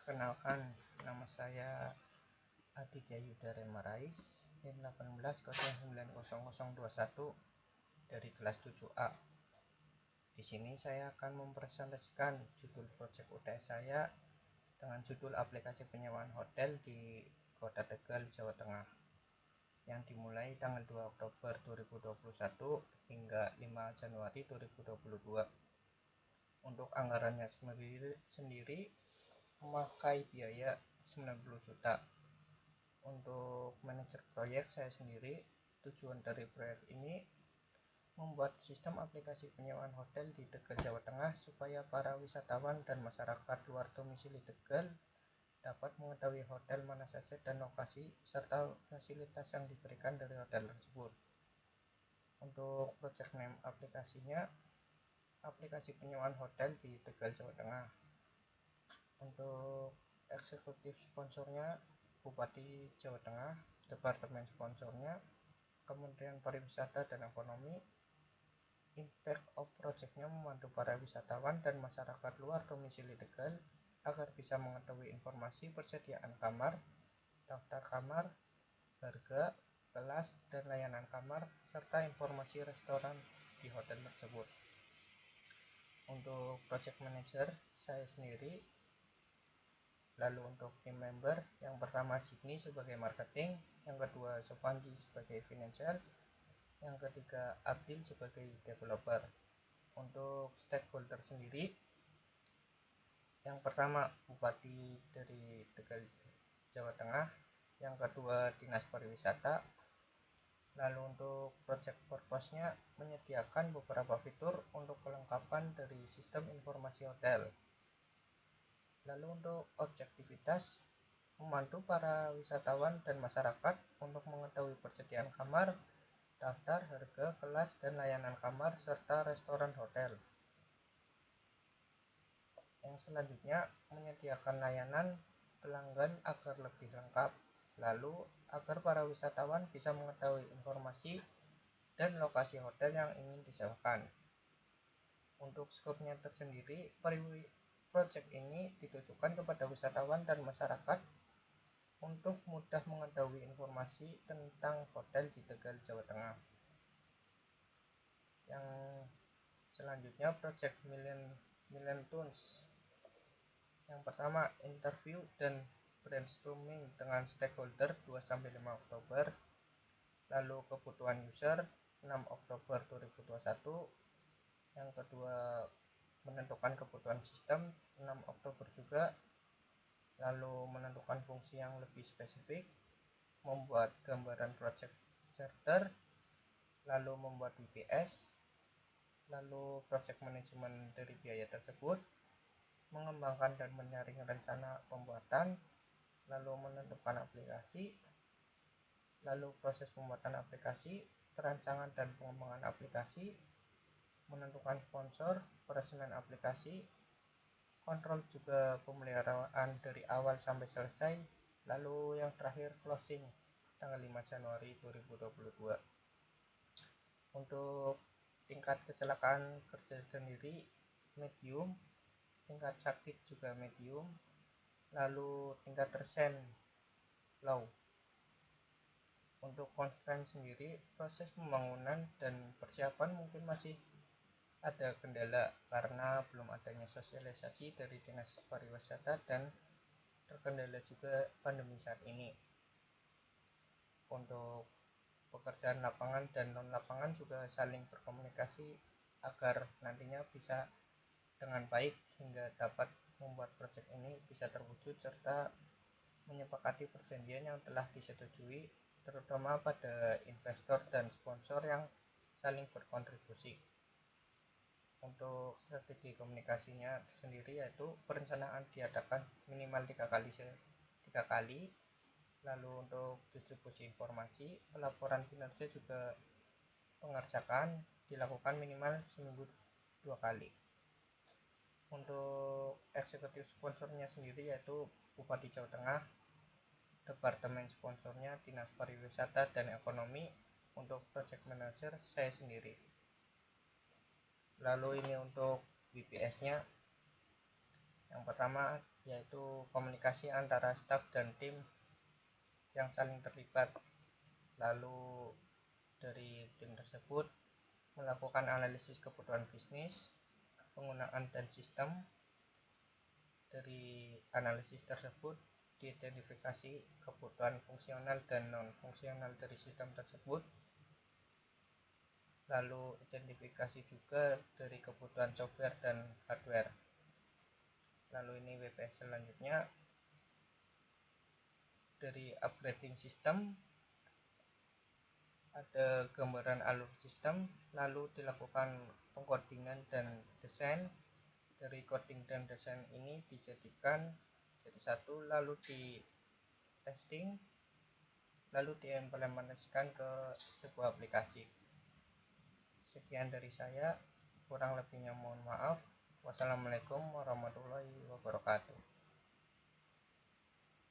Perkenalkan, nama saya Aditya Yuda Remarais, NIM 18090021 dari kelas 7A. Di sini saya akan mempresentasikan judul proyek UTS saya dengan judul aplikasi penyewaan hotel di Kota Tegal, Jawa Tengah, yang dimulai tanggal 2 Oktober 2021 hingga 5 Januari 2022. Untuk anggarannya sendiri memakai biaya 90 juta. Untuk manajer proyek saya sendiri, tujuan dari proyek ini membuat sistem aplikasi penyewaan hotel di Tegal, Jawa Tengah supaya para wisatawan dan masyarakat luar domisili Tegal dapat mengetahui hotel mana saja dan lokasi serta fasilitas yang diberikan dari hotel tersebut. Untuk project name aplikasinya, aplikasi penyewaan hotel di Tegal, Jawa Tengah. Untuk eksekutif sponsornya Bupati Jawa Tengah, departemen sponsornya Kementerian Pariwisata dan Ekonomi. Impact of projectnya membantu para wisatawan dan masyarakat luar domisili Tegal agar bisa mengetahui informasi persediaan kamar, daftar kamar, harga, kelas, dan layanan kamar, serta informasi restoran di hotel tersebut. Untuk project manager saya sendiri. Lalu untuk tim member, yang pertama Signi sebagai marketing, yang kedua Sopanji sebagai financial, yang ketiga Abdil sebagai developer. Untuk stakeholder sendiri, yang pertama Bupati dari Tegal, Jawa Tengah, yang kedua Dinas Pariwisata. Lalu untuk project purpose-nya menyediakan beberapa fitur untuk kelengkapan dari sistem informasi hotel. Lalu untuk objektivitas, membantu para wisatawan dan masyarakat untuk mengetahui persediaan kamar, daftar, harga, kelas, dan layanan kamar, serta restoran hotel. Yang selanjutnya, menyediakan layanan pelanggan agar lebih lengkap, lalu agar para wisatawan bisa mengetahui informasi dan lokasi hotel yang ingin disewakan. Untuk skopnya tersendiri, proyek ini ditujukan kepada wisatawan dan masyarakat untuk mudah mengetahui informasi tentang hotel di Tegal, Jawa Tengah. Yang selanjutnya proyek Million Tons. Yang pertama interview dan brainstorming dengan stakeholder 2-5 Oktober. Lalu kebutuhan user 6 Oktober 2021. Yang kedua menentukan kebutuhan sistem 6 Oktober juga. Lalu menentukan fungsi yang lebih spesifik, membuat gambaran project charter, lalu membuat WPS, lalu project manajemen dari biaya tersebut, mengembangkan dan menyaring rencana pembuatan, lalu menentukan aplikasi, lalu proses pembuatan aplikasi, perancangan dan pengembangan aplikasi, menentukan sponsor, peresmian aplikasi, kontrol juga pemeliharaan dari awal sampai selesai, lalu yang terakhir closing tanggal 5 Januari 2022. Untuk tingkat kecelakaan kerja sendiri medium, tingkat sakit juga medium, lalu tingkat resign low. Untuk constraint sendiri, proses pembangunan dan persiapan mungkin masih ada kendala karena belum adanya sosialisasi dari Dinas Pariwisata dan terkendala juga pandemi saat ini. Untuk pekerjaan lapangan dan non lapangan juga saling berkomunikasi agar nantinya bisa dengan baik sehingga dapat membuat proyek ini bisa terwujud serta menyepakati perjanjian yang telah disetujui, terutama pada investor dan sponsor yang saling berkontribusi. Untuk strategi komunikasinya sendiri yaitu perencanaan diadakan minimal 3 kali, lalu untuk distribusi informasi, pelaporan kinerja juga pengerjakan dilakukan minimal seminggu 2 kali. Untuk eksekutif sponsornya sendiri yaitu Bupati Jawa Tengah, departemen sponsornya Dinas Pariwisata dan Ekonomi. Untuk project manager saya sendiri. Lalu ini untuk WPS nya, Yang pertama yaitu komunikasi antara staf dan tim yang saling terlibat. Lalu dari tim tersebut melakukan analisis kebutuhan bisnis, penggunaan dan sistem. Dari analisis tersebut diidentifikasi kebutuhan fungsional dan non-fungsional dari sistem tersebut. Lalu identifikasi juga dari kebutuhan software dan hardware. Lalu ini WPS selanjutnya, dari upgrading sistem ada gambaran alur sistem, lalu dilakukan pengkodingan dan desain. Dari coding dan desain ini dijadikan jadi satu, lalu di testing, lalu diimplementasikan ke sebuah aplikasi. Sekian dari saya, kurang lebihnya mohon maaf. Wassalamualaikum warahmatullahi wabarakatuh.